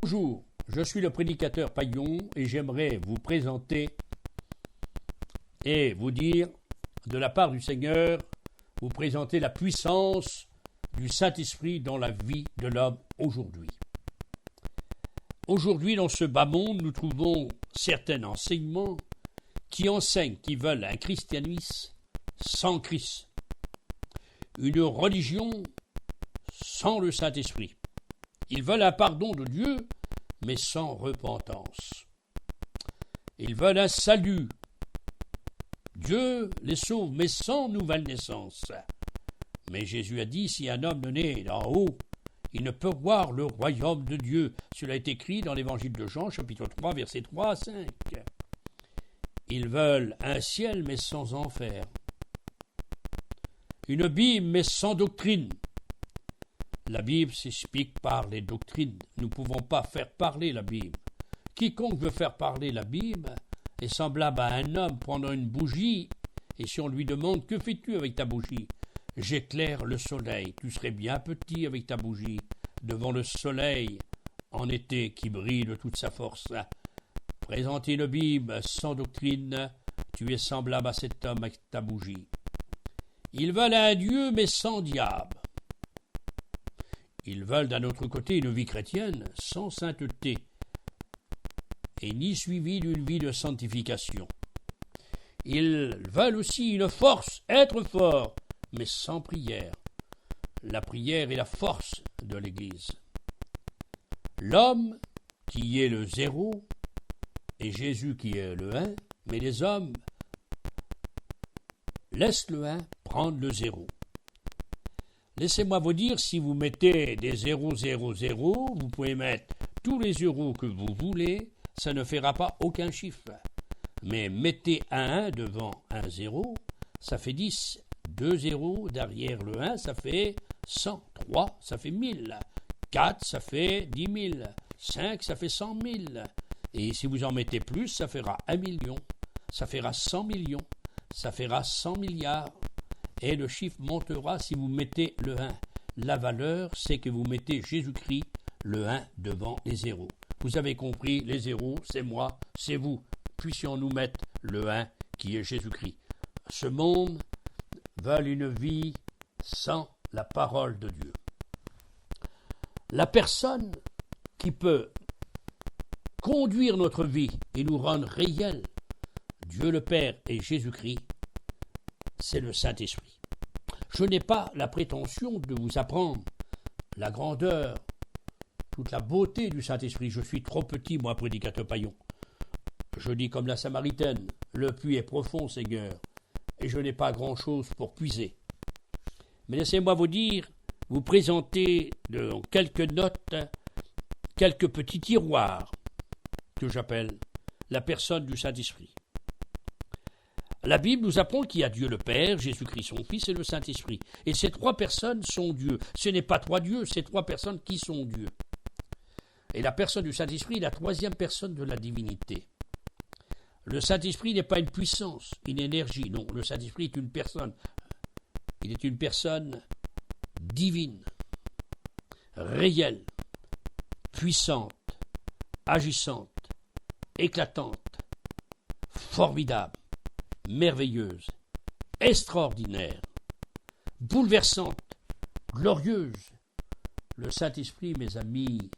Bonjour, je suis le prédicateur Paillon et j'aimerais vous présenter et vous dire, de la part du Seigneur, vous présenter la puissance du Saint-Esprit dans la vie de l'homme aujourd'hui. Aujourd'hui, dans ce bas monde, nous trouvons certains enseignements qui enseignent qu'ils veulent un christianisme sans Christ, une religion sans le Saint-Esprit. Ils veulent un pardon de Dieu, mais sans repentance. Ils veulent un salut. Dieu les sauve, mais sans nouvelle naissance. Mais Jésus a dit, si un homme ne naît d'en haut, il ne peut voir le royaume de Dieu. Cela est écrit dans l'évangile de Jean, chapitre 3, versets 3 à 5. Ils veulent un ciel, mais sans enfer. Une Bible, mais sans doctrine. La Bible s'explique par les doctrines. Nous ne pouvons pas faire parler la Bible. Quiconque veut faire parler la Bible est semblable à un homme prenant une bougie, et si on lui demande « Que fais-tu avec ta bougie ?» « J'éclaire le soleil. Tu serais bien petit avec ta bougie, devant le soleil en été qui brille de toute sa force. Présenter une Bible sans doctrine, tu es semblable à cet homme avec ta bougie. Ils veulent un Dieu, mais sans diable. Ils veulent d'un autre côté une vie chrétienne sans sainteté, et ni suivie d'une vie de sanctification. Ils veulent aussi une force, être fort, mais sans prière. La prière est la force de l'Église. L'homme qui est le zéro et Jésus qui est le 1, mais les hommes laissent le 1 prendre le 0. Laissez-moi vous dire, si vous mettez des 0, 0, 0, vous pouvez mettre tous les euros que vous voulez, ça ne fera pas aucun chiffre. Mais mettez un 1 devant un 0, ça fait 10. 2 zéros derrière le 1, ça fait 100. 3, ça fait 1000. 4, ça fait 10 000. 5, ça fait 100 000. Et si vous en mettez plus, ça fera 1 million. Ça fera 100 millions. Ça fera 100 milliards. Et le chiffre montera si vous mettez le 1. La valeur, c'est que vous mettez Jésus-Christ, le 1, devant les zéros. Vous avez compris, les zéros, c'est moi, c'est vous. Puissions-nous mettre le 1 qui est Jésus-Christ. Ce monde veulent une vie sans la parole de Dieu. La personne qui peut conduire notre vie et nous rendre réels, Dieu le Père et Jésus-Christ, c'est le Saint-Esprit. Je n'ai pas la prétention de vous apprendre la grandeur, toute la beauté du Saint-Esprit. Je suis trop petit, moi, prédicateur Paillon. Je dis comme la Samaritaine, le puits est profond, Seigneur, et je n'ai pas grand-chose pour puiser. Mais laissez-moi vous présenter dans quelques notes, quelques petits tiroirs que j'appelle la personne du Saint-Esprit. La Bible nous apprend qu'il y a Dieu le Père, Jésus-Christ son Fils et le Saint-Esprit. Et ces trois personnes sont Dieu. Ce n'est pas trois dieux, c'est trois personnes qui sont Dieu. Et la personne du Saint-Esprit est la troisième personne de la divinité. Le Saint-Esprit n'est pas une puissance, une énergie. Non, le Saint-Esprit est une personne. Il est une personne divine, réelle, puissante, agissante, éclatante, formidable, merveilleuse, extraordinaire, bouleversante, glorieuse. Le Saint-Esprit, mes amis,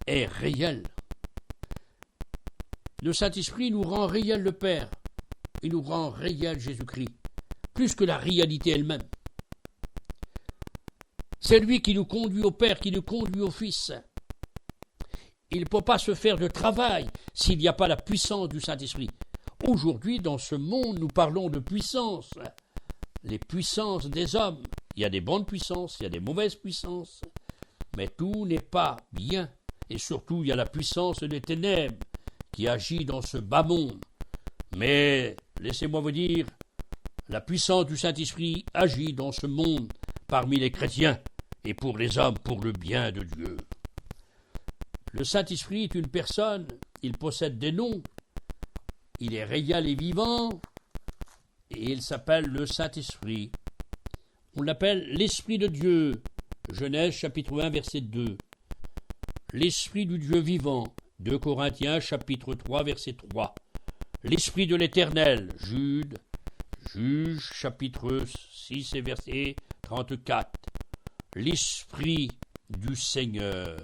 est réel. Le Saint-Esprit nous rend réel le Père. Il nous rend réel Jésus-Christ, plus que la réalité elle-même. C'est lui qui nous conduit au Père, qui nous conduit au Fils. Il ne peut pas se faire de travail s'il n'y a pas la puissance du Saint-Esprit. Aujourd'hui, dans ce monde, nous parlons de puissance. Les puissances des hommes. Il y a des bonnes puissances, il y a des mauvaises puissances. Mais tout n'est pas bien. Et surtout, il y a la puissance des ténèbres qui agit dans ce bas monde. Mais, laissez-moi vous dire, la puissance du Saint-Esprit agit dans ce monde parmi les chrétiens et pour les hommes, pour le bien de Dieu. Le Saint-Esprit est une personne, il possède des noms, il est réel et vivant, et il s'appelle le Saint-Esprit. On l'appelle l'Esprit de Dieu, Genèse chapitre 1, verset 2. l'Esprit du Dieu vivant, 2 Corinthiens chapitre 3 verset 3, l'Esprit de l'Éternel, Juge chapitre 6 et verset 34, l'Esprit du Seigneur,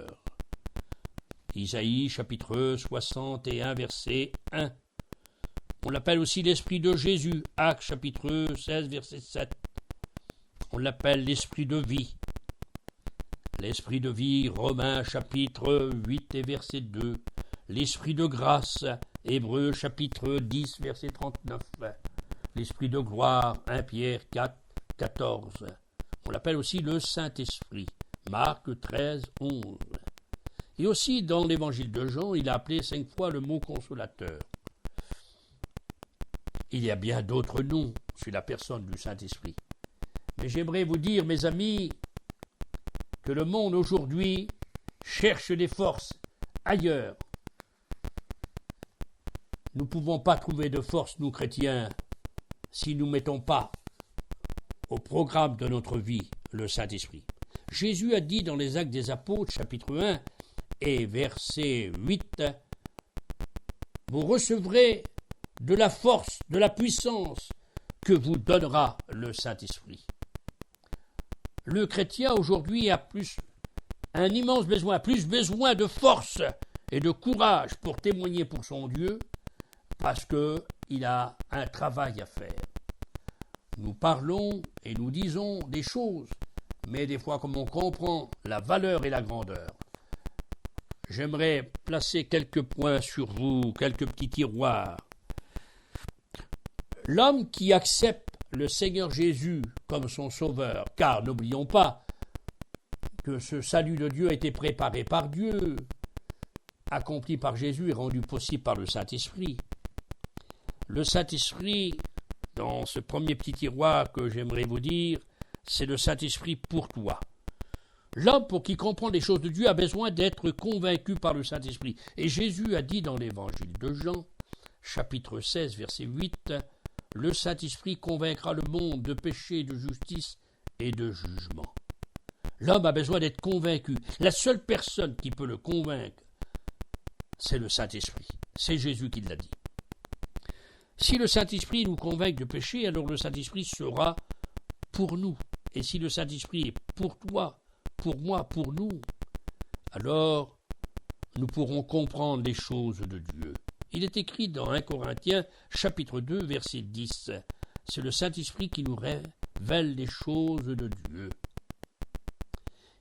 Isaïe chapitre 61 verset 1. On l'appelle aussi l'Esprit de Jésus, Actes chapitre 16 verset 7. On l'appelle l'Esprit de vie. L'Esprit de vie, Romains chapitre 8 et verset 2. L'Esprit de grâce, Hébreux chapitre 10 verset 39. L'Esprit de gloire, 1 Pierre 4, 14. On l'appelle aussi le Saint-Esprit, Marc 13, 11. Et aussi dans l'Évangile de Jean, il a appelé 5 fois le mot consolateur. Il y a bien d'autres noms sur la personne du Saint-Esprit. Mais j'aimerais vous dire, mes amis, que le monde aujourd'hui cherche des forces ailleurs. Nous ne pouvons pas trouver de force, nous chrétiens, si nous ne mettons pas au programme de notre vie le Saint-Esprit. Jésus a dit dans les Actes des Apôtres, chapitre 1 et verset 8, « Vous recevrez de la force, de la puissance que vous donnera le Saint-Esprit. » Le chrétien aujourd'hui a un immense besoin, plus besoin de force et de courage pour témoigner pour son Dieu, parce qu'il a un travail à faire. Nous parlons et nous disons des choses, mais des fois comme on comprend la valeur et la grandeur. J'aimerais placer quelques points sur vous, quelques petits tiroirs. L'homme qui accepte le Seigneur Jésus comme son sauveur, car n'oublions pas que ce salut de Dieu a été préparé par Dieu, accompli par Jésus et rendu possible par le Saint-Esprit. Le Saint-Esprit, dans ce premier petit tiroir que j'aimerais vous dire, c'est le Saint-Esprit pour toi. L'homme, pour qui comprend les choses de Dieu, a besoin d'être convaincu par le Saint-Esprit. Et Jésus a dit dans l'Évangile de Jean, chapitre 16, verset 8, « Le Saint-Esprit convaincra le monde de péché, de justice et de jugement. » L'homme a besoin d'être convaincu. La seule personne qui peut le convaincre, c'est le Saint-Esprit. C'est Jésus qui l'a dit. Si le Saint-Esprit nous convainc de péché, alors le Saint-Esprit sera pour nous. Et si le Saint-Esprit est pour toi, pour moi, pour nous, alors nous pourrons comprendre les choses de Dieu. Il est écrit dans 1 Corinthiens, chapitre 2, verset 10. C'est le Saint-Esprit qui nous révèle les choses de Dieu,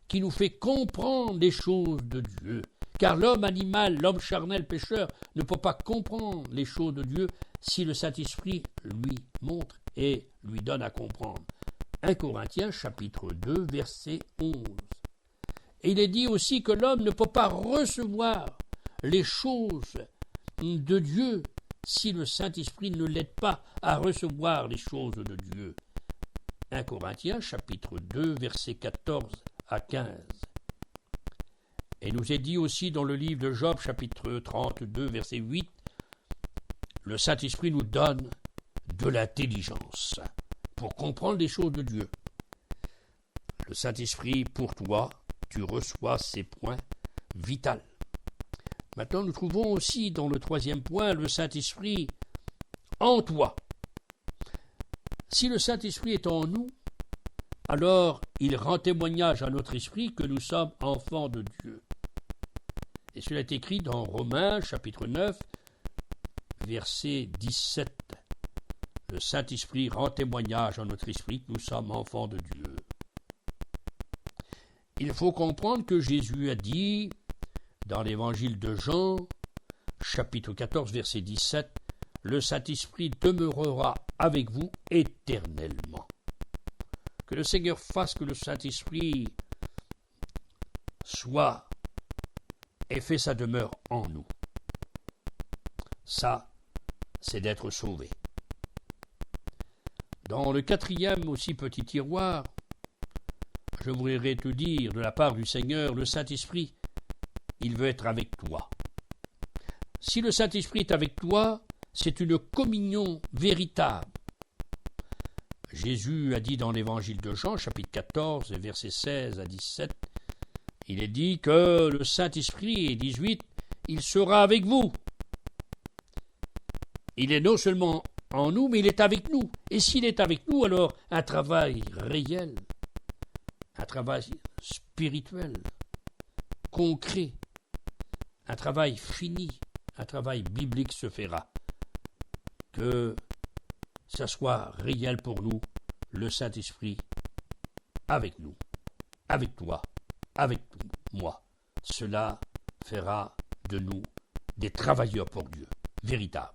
qui nous fait comprendre les choses de Dieu. Car l'homme animal, l'homme charnel, pécheur, ne peut pas comprendre les choses de Dieu si le Saint-Esprit lui montre et lui donne à comprendre. 1 Corinthiens, chapitre 2, verset 11. Et il est dit aussi que l'homme ne peut pas recevoir les choses de Dieu si le Saint-Esprit ne l'aide pas à recevoir les choses de Dieu. 1 Corinthiens, chapitre 2, verset 14 à 15. Et nous est dit aussi dans le livre de Job, chapitre 32, verset 8, le Saint-Esprit nous donne de l'intelligence pour comprendre les choses de Dieu. Le Saint-Esprit, pour toi, tu reçois ces points vitaux. Maintenant, nous trouvons aussi dans le troisième point le Saint-Esprit en toi. Si le Saint-Esprit est en nous, alors il rend témoignage à notre esprit que nous sommes enfants de Dieu. Et cela est écrit dans Romains, chapitre 9, verset 17. Le Saint-Esprit rend témoignage à notre esprit que nous sommes enfants de Dieu. Il faut comprendre que Jésus a dit, dans l'Évangile de Jean, chapitre 14, verset 17, « Le Saint-Esprit demeurera avec vous éternellement. » Que le Seigneur fasse que le Saint-Esprit soit et fait sa demeure en nous. Ça, c'est d'être sauvé. Dans le quatrième aussi petit tiroir, je voudrais te dire de la part du Seigneur, le Saint-Esprit, il veut être avec toi. Si le Saint-Esprit est avec toi, c'est une communion véritable. Jésus a dit dans l'Évangile de Jean, chapitre 14, versets 16 à 17, Il est dit que le Saint-Esprit, 18, il sera avec vous. Il est non seulement en nous, mais il est avec nous. Et s'il est avec nous, alors un travail réel, un travail spirituel, concret, un travail fini, un travail biblique se fera. Que ça soit réel pour nous, le Saint-Esprit avec nous, avec toi, avec moi. Cela fera de nous des travailleurs pour Dieu, véritables.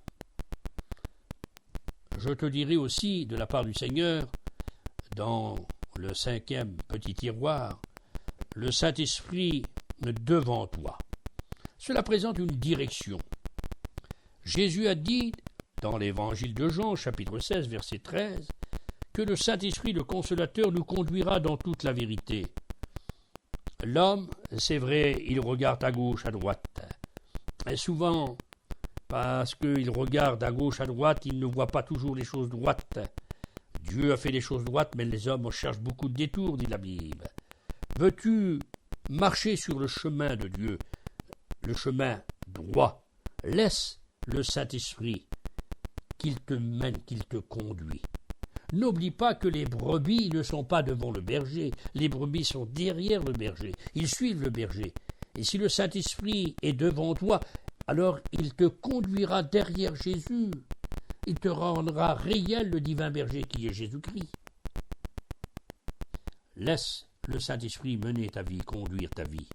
Je te dirai aussi, de la part du Seigneur, dans le 5e petit tiroir, le Saint-Esprit devant toi. Cela présente une direction. Jésus a dit, dans l'Évangile de Jean, chapitre 16, verset 13, que le Saint-Esprit, le Consolateur, nous conduira dans toute la vérité. L'homme, c'est vrai, il regarde à gauche, à droite. Et souvent, parce qu'il regarde à gauche, à droite, il ne voit pas toujours les choses droites. Dieu a fait les choses droites, mais les hommes cherchent beaucoup de détours, dit la Bible. Veux-tu marcher sur le chemin de Dieu, le chemin droit? Laisse le Saint-Esprit qu'il te mène, qu'il te conduit. N'oublie pas que les brebis ne sont pas devant le berger, les brebis sont derrière le berger, ils suivent le berger. Et si le Saint-Esprit est devant toi, alors il te conduira derrière Jésus, il te rendra réel le divin berger qui est Jésus-Christ. Laisse le Saint-Esprit mener ta vie, conduire ta vie,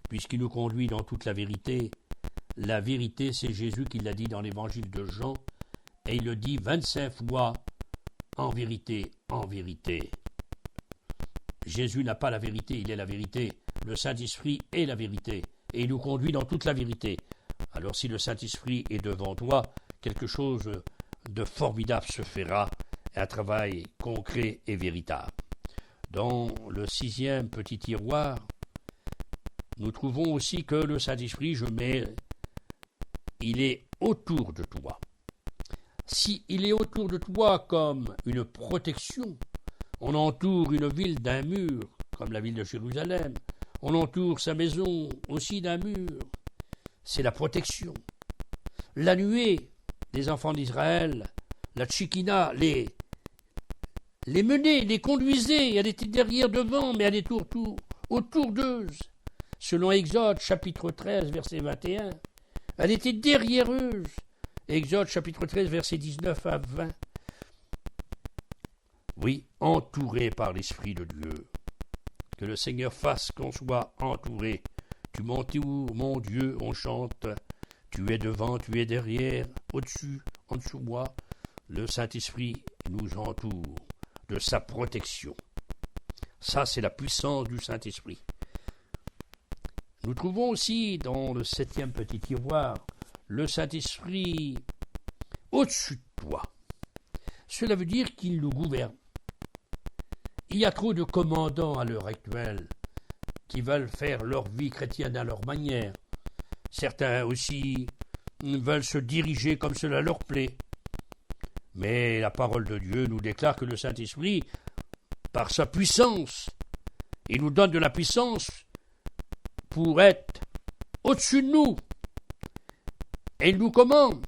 puisqu'il nous conduit dans toute la vérité. La vérité, c'est Jésus qui l'a dit dans l'Évangile de Jean, et il le dit 25 fois, en vérité, en vérité. Jésus n'a pas la vérité, il est la vérité. Le Saint-Esprit est la vérité, et il nous conduit dans toute la vérité. Alors si le Saint-Esprit est devant toi, quelque chose de formidable se fera, un travail concret et véritable. Dans le 6e petit tiroir, nous trouvons aussi que le Saint-Esprit, il est autour de toi. Si il est autour de toi comme une protection, on entoure une ville d'un mur, comme la ville de Jérusalem, on entoure sa maison aussi d'un mur, c'est la protection. La nuée des enfants d'Israël, la Tchikina, les menait, les conduisait, elle était derrière, devant, mais elle était autour d'eux. Selon Exode, chapitre 13, verset 21, elle était derrière eux. Exode, chapitre 13, verset 19 à 20. Oui, entouré par l'Esprit de Dieu. Que le Seigneur fasse qu'on soit entouré. Tu m'entoures, mon Dieu, on chante. Tu es devant, tu es derrière, au-dessus, en dessous de moi. Le Saint-Esprit nous entoure de sa protection. Ça, c'est la puissance du Saint-Esprit. Nous trouvons aussi dans le 7e petit tiroir le Saint-Esprit au-dessus de toi. Cela veut dire qu'il nous gouverne. Il y a trop de commandants à l'heure actuelle qui veulent faire leur vie chrétienne à leur manière. Certains aussi veulent se diriger comme cela leur plaît. Mais la parole de Dieu nous déclare que le Saint-Esprit, par sa puissance, il nous donne de la puissance pour être au-dessus de nous. Et il nous commande.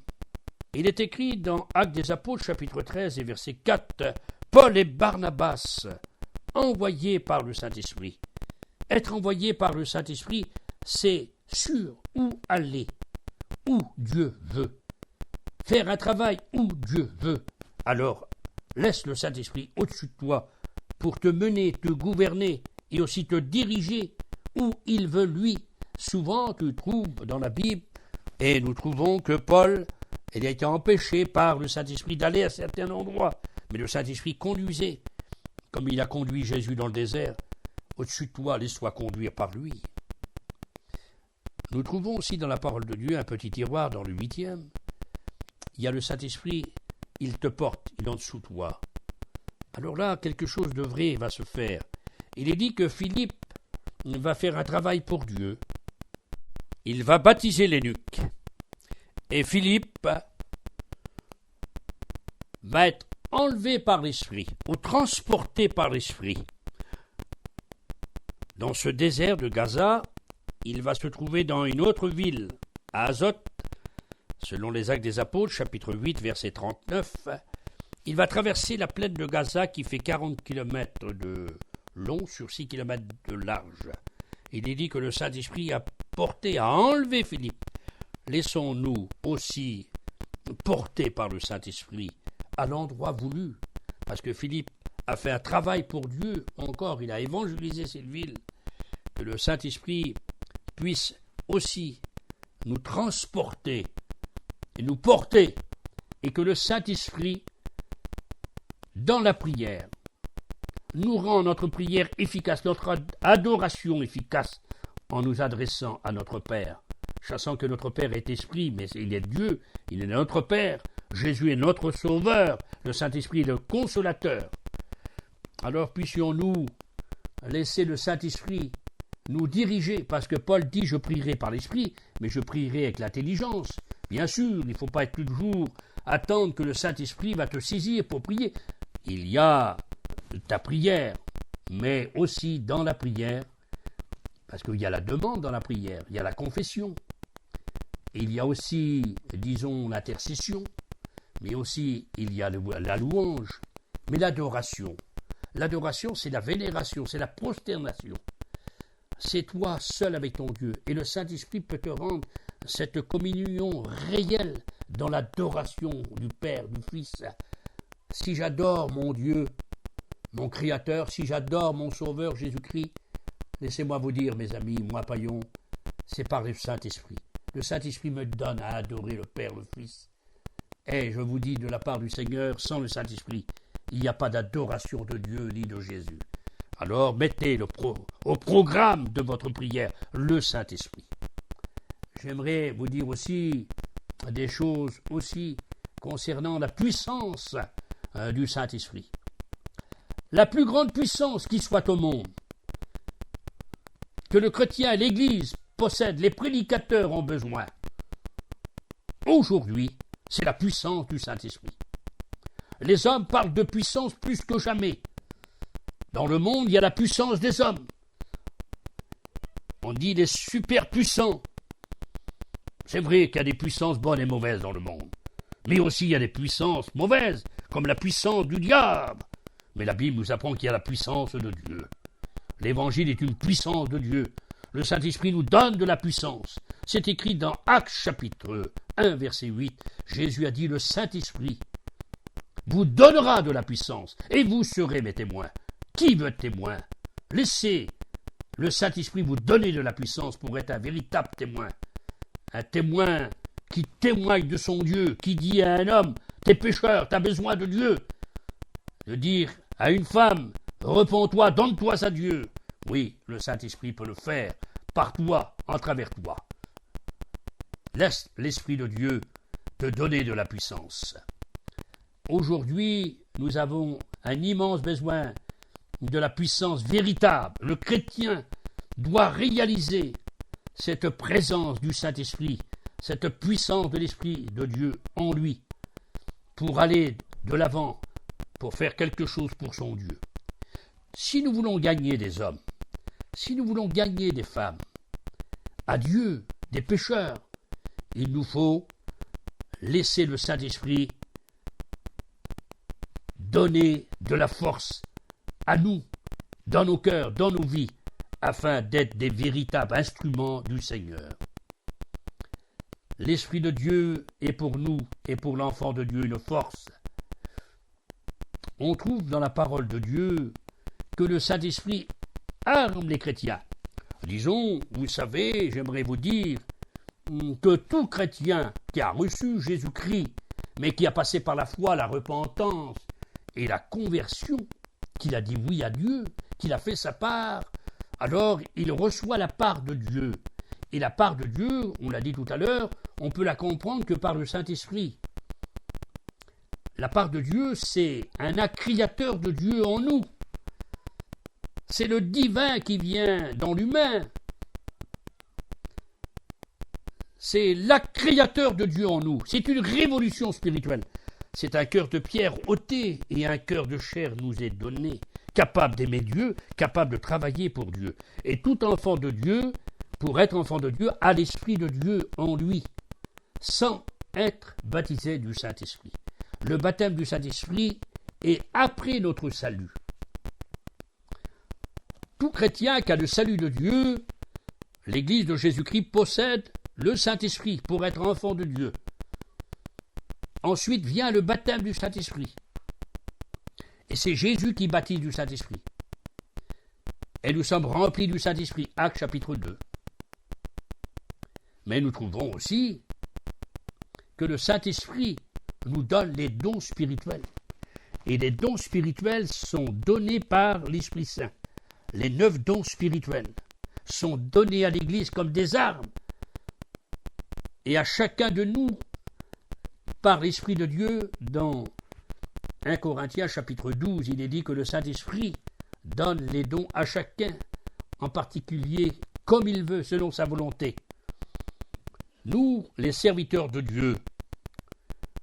Il est écrit dans Actes des Apôtres, chapitre 13 et verset 4, « Paul et Barnabas, envoyés par le Saint-Esprit. » Être envoyé par le Saint-Esprit, c'est sur où aller, où Dieu veut. Faire un travail où Dieu veut. Alors, laisse le Saint-Esprit au-dessus de toi pour te mener, te gouverner et aussi te diriger où il veut lui. Souvent, tu trouves dans la Bible, et nous trouvons que Paul, il a été empêché par le Saint-Esprit d'aller à certains endroits. Mais le Saint-Esprit conduisait, comme il a conduit Jésus dans le désert. Au-dessus de toi, laisse-toi conduire par lui. Nous trouvons aussi dans la parole de Dieu un petit tiroir dans le 8e. Il y a le Saint-Esprit, il te porte, il est en dessous de toi. Alors là, quelque chose de vrai va se faire. Il est dit que Philippe va faire un travail pour Dieu. Il va baptiser l'eunuque. Et Philippe va être enlevé par l'Esprit, ou transporté par l'Esprit, Dans ce désert de Gaza, il va se trouver dans une autre ville, à Azote, selon les Actes des Apôtres, chapitre 8, verset 39. Il va traverser la plaine de Gaza qui fait 40 km de long sur 6 km de large. Il est dit que le Saint-Esprit a porté, a enlevé Philippe. Laissons-nous aussi porter par le Saint-Esprit à l'endroit voulu, parce que Philippe a fait un travail pour Dieu, encore, il a évangélisé cette ville, que le Saint-Esprit puisse aussi nous transporter et nous porter, et que le Saint-Esprit, dans la prière, nous rend notre prière efficace, notre adoration efficace, en nous adressant à notre Père, sachant que notre Père est Esprit, mais il est Dieu, il est notre Père, Jésus est notre Sauveur, le Saint-Esprit est le Consolateur. Alors puissions-nous laisser le Saint-Esprit nous diriger, parce que Paul dit « je prierai par l'Esprit », mais je prierai avec l'intelligence. Bien sûr, il ne faut pas être toujours attendre que le Saint-Esprit va te saisir pour prier. Il y a ta prière, mais aussi dans la prière, parce qu'il y a la demande dans la prière, il y a la confession, il y a aussi, disons, l'intercession, mais aussi il y a la louange, mais l'adoration. L'adoration, c'est la vénération, c'est la prosternation. C'est toi seul avec ton Dieu, et le Saint-Esprit peut te rendre cette communion réelle dans l'adoration du Père, du Fils. Si j'adore mon Dieu, mon Créateur, si j'adore mon Sauveur Jésus-Christ, laissez-moi vous dire, mes amis, moi païen, c'est par le Saint-Esprit. Le Saint-Esprit me donne à adorer le Père, le Fils. Et je vous dis de la part du Seigneur, sans le Saint-Esprit, il n'y a pas d'adoration de Dieu ni de Jésus. Alors mettez au programme de votre prière le Saint-Esprit. J'aimerais vous dire aussi des choses aussi concernant la puissance du Saint-Esprit. La plus grande puissance qui soit au monde, que le chrétien et l'Église possèdent, les prédicateurs ont besoin. Aujourd'hui, c'est la puissance du Saint-Esprit. Les hommes parlent de puissance plus que jamais. Dans le monde, il y a la puissance des hommes. On dit les super-puissants. C'est vrai qu'il y a des puissances bonnes et mauvaises dans le monde. Mais aussi il y a des puissances mauvaises, comme la puissance du diable. Mais la Bible nous apprend qu'il y a la puissance de Dieu. L'Évangile est une puissance de Dieu. Le Saint-Esprit nous donne de la puissance. C'est écrit dans Actes chapitre 1, verset 8. Jésus a dit, le Saint-Esprit vous donnera de la puissance, et vous serez mes témoins. Qui veut être témoin? Laissez le Saint-Esprit vous donner de la puissance pour être un véritable témoin. Un témoin qui témoigne de son Dieu, qui dit à un homme, t'es pécheur, t'as besoin de Dieu. De dire à une femme, repens-toi, donne-toi à Dieu. Oui, le Saint-Esprit peut le faire par toi, en travers toi. Laisse l'Esprit de Dieu te donner de la puissance. Aujourd'hui, nous avons un immense besoin de la puissance véritable. Le chrétien doit réaliser cette présence du Saint-Esprit, cette puissance de l'Esprit de Dieu en lui, pour aller de l'avant, pour faire quelque chose pour son Dieu. Si nous voulons gagner des hommes, si nous voulons gagner des femmes, à Dieu, des pécheurs, il nous faut laisser le Saint-Esprit donner de la force à nous, dans nos cœurs, dans nos vies, afin d'être des véritables instruments du Seigneur. L'Esprit de Dieu est pour nous et pour l'enfant de Dieu une force. On trouve dans la parole de Dieu que le Saint-Esprit arme les chrétiens. Disons, vous savez, j'aimerais vous dire que tout chrétien qui a reçu Jésus-Christ, mais qui a passé par la foi, la repentance et la conversion, qu'il a dit oui à Dieu, qu'il a fait sa part, alors il reçoit la part de Dieu. Et la part de Dieu, on l'a dit tout à l'heure, on peut la comprendre que par le Saint-Esprit. La part de Dieu, c'est un acte créateur de Dieu en nous. C'est le divin qui vient dans l'humain. C'est l'acte créateur de Dieu en nous. C'est une révolution spirituelle. C'est un cœur de pierre ôté et un cœur de chair nous est donné, capable d'aimer Dieu, capable de travailler pour Dieu. Et tout enfant de Dieu, pour être enfant de Dieu, a l'Esprit de Dieu en lui, sans être baptisé du Saint-Esprit. Le baptême du Saint-Esprit est après notre salut. Tout chrétien qui a le salut de Dieu, l'Église de Jésus-Christ possède le Saint-Esprit pour être enfant de Dieu. Ensuite vient le baptême du Saint-Esprit. Et c'est Jésus qui baptise du Saint-Esprit. Et nous sommes remplis du Saint-Esprit. Actes chapitre 2. Mais nous trouvons aussi que le Saint-Esprit nous donne les dons spirituels. Et les dons spirituels sont donnés par l'Esprit Saint. Les 9 dons spirituels sont donnés à l'Église comme des armes. Et à chacun de nous, par l'Esprit de Dieu, dans 1 Corinthiens chapitre 12, il est dit que le Saint-Esprit donne les dons à chacun, en particulier comme il veut, selon sa volonté. Nous, les serviteurs de Dieu,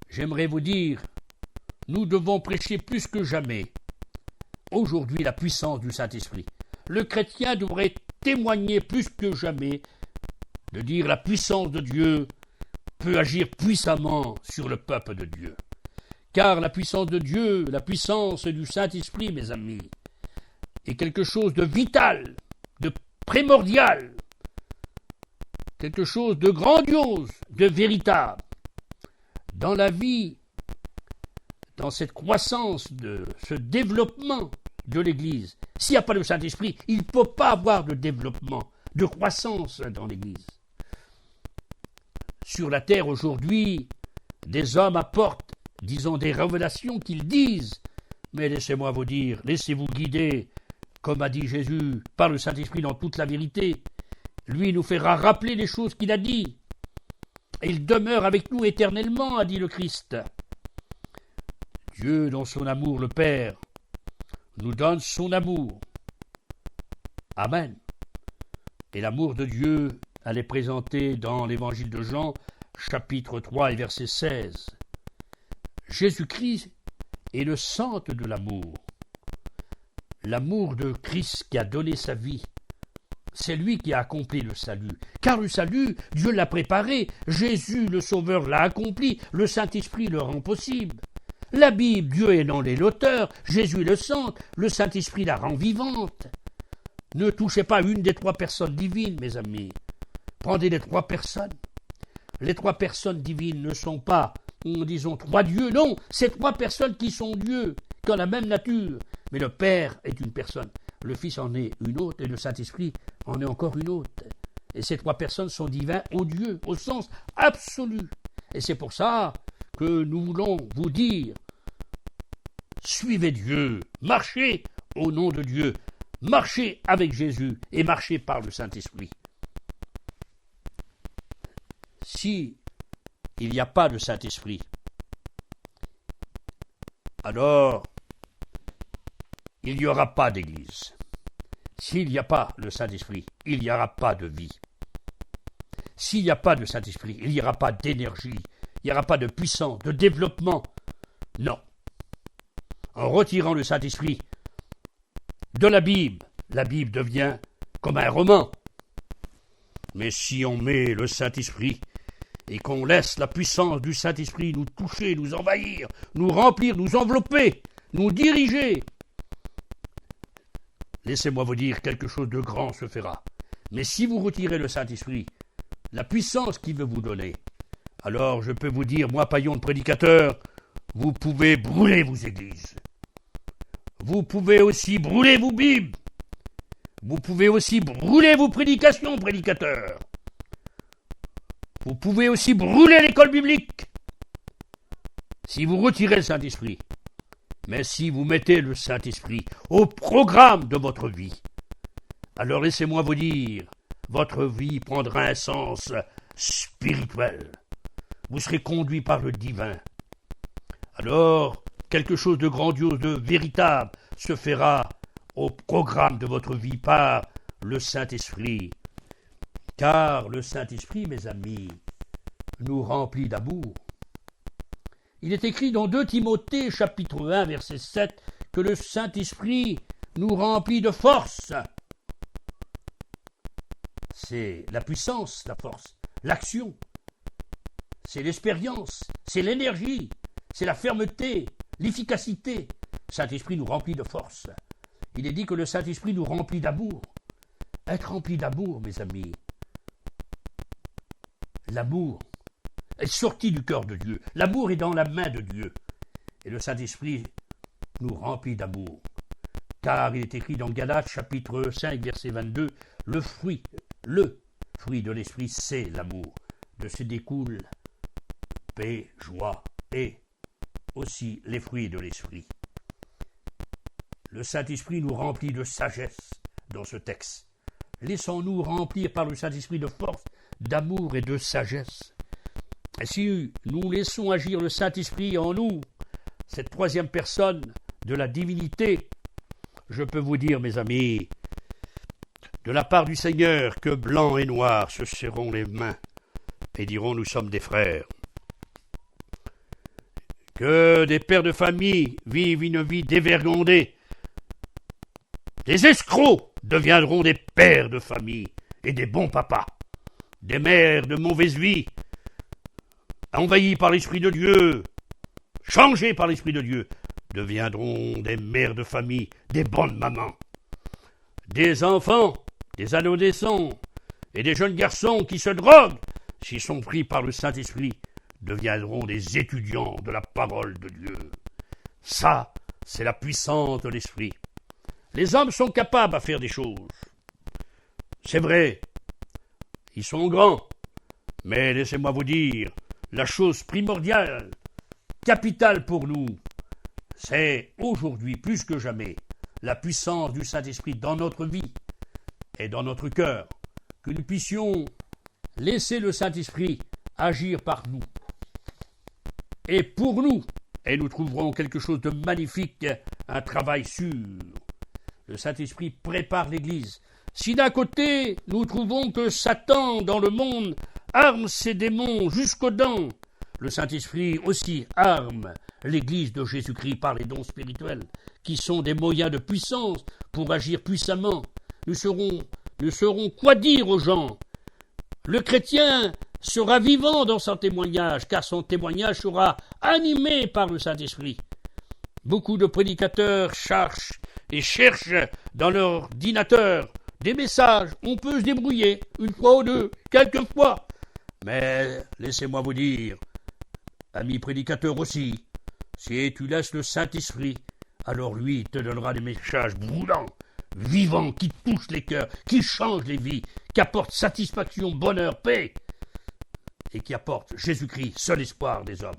j'aimerais vous dire, nous devons prêcher plus que jamais aujourd'hui la puissance du Saint-Esprit. Le chrétien devrait témoigner plus que jamais de dire la puissance de Dieu peut agir puissamment sur le peuple de Dieu. Car la puissance de Dieu, la puissance du Saint-Esprit, mes amis, est quelque chose de vital, de primordial, quelque chose de grandiose, de véritable. Dans la vie, dans cette croissance, de ce développement de l'Église, s'il n'y a pas le Saint-Esprit, il ne peut pas avoir de développement, de croissance dans l'Église. Sur la terre aujourd'hui, des hommes apportent, disons, des révélations qu'ils disent, mais laissez-moi vous dire, laissez-vous guider, comme a dit Jésus, par le Saint-Esprit dans toute la vérité. Lui nous fera rappeler les choses qu'il a dit. Et il demeure avec nous éternellement, a dit le Christ. Dieu, dans son amour, le Père, nous donne son amour. Amen. Et l'amour de Dieu, elle est présentée dans l'évangile de Jean, chapitre 3 et verset 16. Jésus-Christ est le centre de l'amour. L'amour de Christ qui a donné sa vie. C'est lui qui a accompli le salut. Car le salut, Dieu l'a préparé. Jésus, le Sauveur, l'a accompli. Le Saint-Esprit le rend possible. La Bible, Dieu est dans les l'auteur. Jésus est le centre. Le Saint-Esprit la rend vivante. Ne touchez pas une des 3 personnes divines, mes amis. Prenez les 3 personnes. Les 3 personnes divines ne sont pas, disons, 3 dieux. Non, c'est 3 personnes qui sont Dieu, qui ont la même nature. Mais le Père est une personne. Le Fils en est une autre et le Saint-Esprit en est encore une autre. Et ces 3 personnes sont divins au Dieu, au sens absolu. Et c'est pour ça que nous voulons vous dire, suivez Dieu, marchez au nom de Dieu, marchez avec Jésus et marchez par le Saint-Esprit. Si il n'y a pas de Saint-Esprit, alors il n'y aura pas d'Église. S'il n'y a pas le Saint-Esprit, il n'y aura pas de vie. S'il n'y a pas de Saint-Esprit, il n'y aura pas d'énergie, il n'y aura pas de puissance, de développement. Non. En retirant le Saint-Esprit de la Bible devient comme un roman. Mais si on met le Saint-Esprit et qu'on laisse la puissance du Saint-Esprit nous toucher, nous envahir, nous remplir, nous envelopper, nous diriger, laissez-moi vous dire, quelque chose de grand se fera. Mais si vous retirez le Saint-Esprit, la puissance qu'il veut vous donner, alors je peux vous dire, moi, Paillon, le prédicateur, vous pouvez brûler vos églises. Vous pouvez aussi brûler vos Bibles. Vous pouvez aussi brûler vos prédications, prédicateurs. Vous pouvez aussi brûler l'école biblique. Si vous retirez le Saint-Esprit, mais si vous mettez le Saint-Esprit au programme de votre vie, alors laissez-moi vous dire, votre vie prendra un sens spirituel. Vous serez conduit par le divin. Alors, quelque chose de grandiose, de véritable, se fera au programme de votre vie par le Saint-Esprit. Car le Saint-Esprit, mes amis, nous remplit d'amour. Il est écrit dans 2 Timothée, chapitre 1, verset 7, que le Saint-Esprit nous remplit de force. C'est la puissance, la force, l'action, c'est l'expérience, c'est l'énergie, c'est la fermeté, l'efficacité. Le Saint-Esprit nous remplit de force. Il est dit que le Saint-Esprit nous remplit d'amour. Être rempli d'amour, mes amis. L'amour est sorti du cœur de Dieu. L'amour est dans la main de Dieu. Et le Saint-Esprit nous remplit d'amour. Car il est écrit dans Galates chapitre 5, verset 22, le fruit de l'Esprit, c'est l'amour. De ce découle paix, joie et aussi les fruits de l'Esprit. Le Saint-Esprit nous remplit de sagesse dans ce texte. Laissons-nous remplir par le Saint-Esprit de force, d'amour et de sagesse. Et si nous laissons agir le Saint-Esprit en nous, cette troisième personne de la divinité, je peux vous dire, mes amis, de la part du Seigneur, que blanc et noir se serreront les mains et diront « nous sommes des frères ». Que des pères de famille vivent une vie dévergondée. Des escrocs deviendront des pères de famille et des bons papas. Des mères de mauvaise vie, envahis par l'Esprit de Dieu, changés par l'Esprit de Dieu, deviendront des mères de famille, des bonnes mamans. Des enfants, des adolescents et des jeunes garçons qui se droguent, s'ils sont pris par le Saint-Esprit, deviendront des étudiants de la parole de Dieu. Ça, c'est la puissance de l'Esprit. Les hommes sont capables à faire des choses. C'est vrai, ils sont grands, mais laissez-moi vous dire, la chose primordiale, capitale pour nous, c'est aujourd'hui plus que jamais la puissance du Saint-Esprit dans notre vie et dans notre cœur, que nous puissions laisser le Saint-Esprit agir par nous et pour nous, et nous trouverons quelque chose de magnifique, un travail sûr. Le Saint-Esprit prépare l'Église. Si d'un côté, nous trouvons que Satan, dans le monde, arme ses démons jusqu'aux dents, le Saint-Esprit aussi arme l'Église de Jésus-Christ par les dons spirituels, qui sont des moyens de puissance pour agir puissamment. Nous saurons quoi dire aux gens. Le chrétien sera vivant dans son témoignage, car son témoignage sera animé par le Saint-Esprit. Beaucoup de prédicateurs cherchent dans leur ordinateur des messages. On peut se débrouiller, une fois ou deux, quelques fois. Mais laissez-moi vous dire, amis prédicateurs aussi, si tu laisses le Saint-Esprit, alors lui te donnera des messages brûlants, vivants, qui touchent les cœurs, qui changent les vies, qui apportent satisfaction, bonheur, paix, et qui apportent Jésus-Christ, seul espoir des hommes,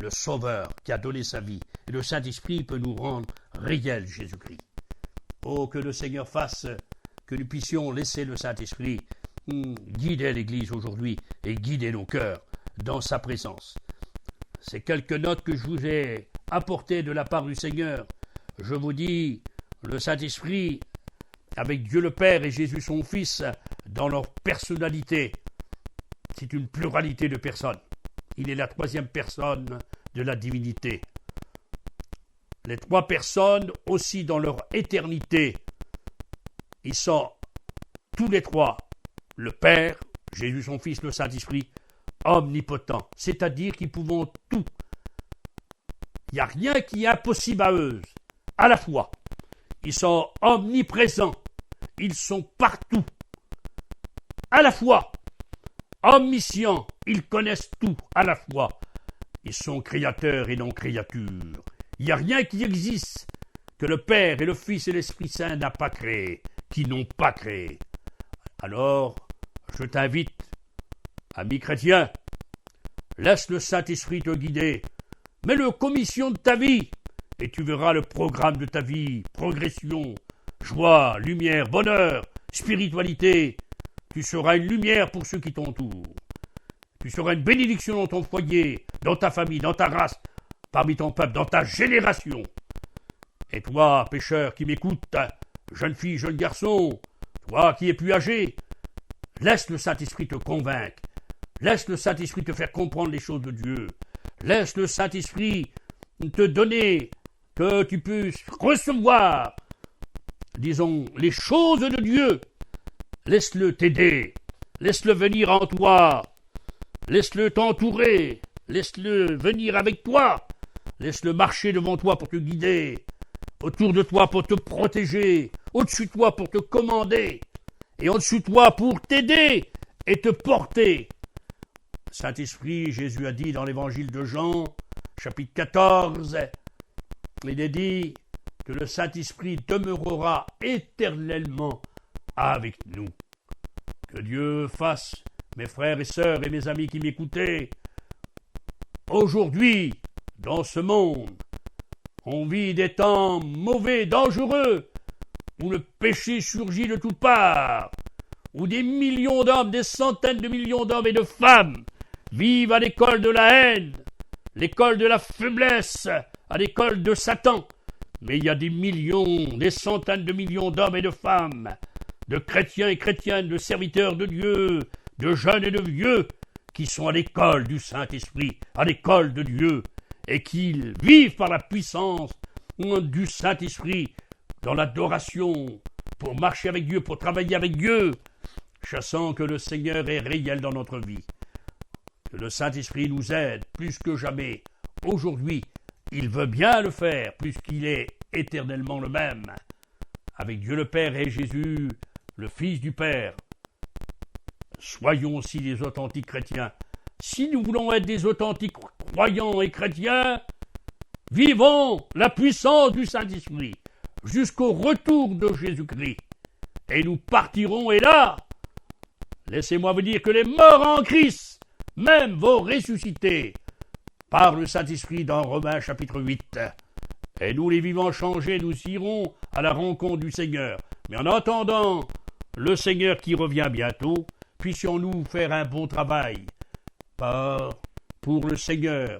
le Sauveur qui a donné sa vie. Et le Saint-Esprit peut nous rendre réel Jésus-Christ. Oh, que le Seigneur fasse que nous puissions laisser le Saint-Esprit guider l'Église aujourd'hui et guider nos cœurs dans sa présence. Ces quelques notes que je vous ai apportées de la part du Seigneur, je vous dis, le Saint-Esprit, avec Dieu le Père et Jésus son Fils, dans leur personnalité, c'est une pluralité de personnes. Il est la troisième personne de la divinité. Les trois personnes aussi dans leur éternité, ils sont tous les trois, le Père, Jésus son Fils, le Saint-Esprit, omnipotents, c'est-à-dire qu'ils pouvons tout. Il n'y a rien qui est impossible à eux, à la fois. Ils sont omniprésents, ils sont partout, à la fois. Omniscients, ils connaissent tout, à la fois. Ils sont créateurs et non créatures. Il n'y a rien qui existe que le Père et le Fils et l'Esprit Saint n'ont pas créé, qui n'ont pas créé. Alors, je t'invite, ami chrétien, laisse le Saint-Esprit te guider, mets-le commission de ta vie, et tu verras le programme de ta vie, progression, joie, lumière, bonheur, spiritualité. Tu seras une lumière pour ceux qui t'entourent. Tu seras une bénédiction dans ton foyer, dans ta famille, dans ta race, parmi ton peuple, dans ta génération. Et toi, pécheur qui m'écoute, jeune fille, jeune garçon, toi qui es plus âgé, laisse le Saint-Esprit te convaincre. Laisse le Saint-Esprit te faire comprendre les choses de Dieu. Laisse le Saint-Esprit te donner que tu puisses recevoir disons, les choses de Dieu. Laisse-le t'aider, laisse-le venir en toi, laisse-le t'entourer, laisse-le venir avec toi, laisse-le marcher devant toi pour te guider, autour de toi pour te protéger, au-dessus de toi pour te commander, et au-dessus de toi pour t'aider et te porter. Saint-Esprit, Jésus a dit dans l'évangile de Jean, chapitre 14, il est dit que le Saint-Esprit demeurera éternellement avec nous. Que Dieu fasse, mes frères et sœurs et mes amis qui m'écoutaient, aujourd'hui, dans ce monde, on vit des temps mauvais, dangereux, où le péché surgit de toutes parts, où des millions d'hommes, des centaines de millions d'hommes et de femmes vivent à l'école de la haine, l'école de la faiblesse, à l'école de Satan. Mais il y a des millions, des centaines de millions d'hommes et de femmes, de chrétiens et chrétiennes, de serviteurs de Dieu, de jeunes et de vieux, qui sont à l'école du Saint-Esprit, à l'école de Dieu, et qui vivent par la puissance du Saint-Esprit, dans l'adoration, pour marcher avec Dieu, pour travailler avec Dieu, chassant que le Seigneur est réel dans notre vie. Que le Saint-Esprit nous aide plus que jamais. Aujourd'hui, il veut bien le faire, puisqu'il est éternellement le même. Avec Dieu le Père et Jésus, le Fils du Père. Soyons aussi des authentiques chrétiens. Si nous voulons être des authentiques croyants et chrétiens, vivons la puissance du Saint-Esprit jusqu'au retour de Jésus-Christ. Et nous partirons, et là, laissez-moi vous dire que les morts en Christ même vont ressusciter par le Saint-Esprit dans Romains chapitre 8. Et nous, les vivants changés, nous irons à la rencontre du Seigneur. Mais en attendant le Seigneur qui revient bientôt, puissions-nous faire un bon travail pour le Seigneur,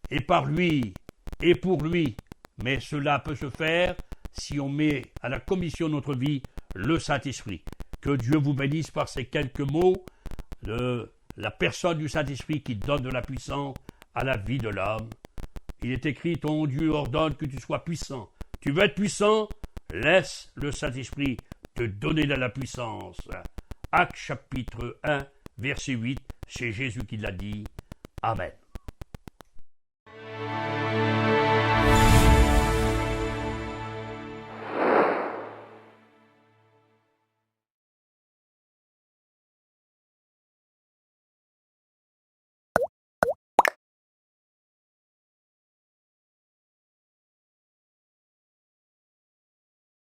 et par lui, et pour lui. Mais cela peut se faire si on met à la commission de notre vie le Saint-Esprit. Que Dieu vous bénisse par ces quelques mots de la personne du Saint-Esprit qui donne de la puissance à la vie de l'homme. Il est écrit, ton Dieu ordonne que tu sois puissant. Tu veux être puissant? Laisse le Saint-Esprit te donner de la puissance. Actes chapitre 1, verset 8, c'est Jésus qui l'a dit. Amen.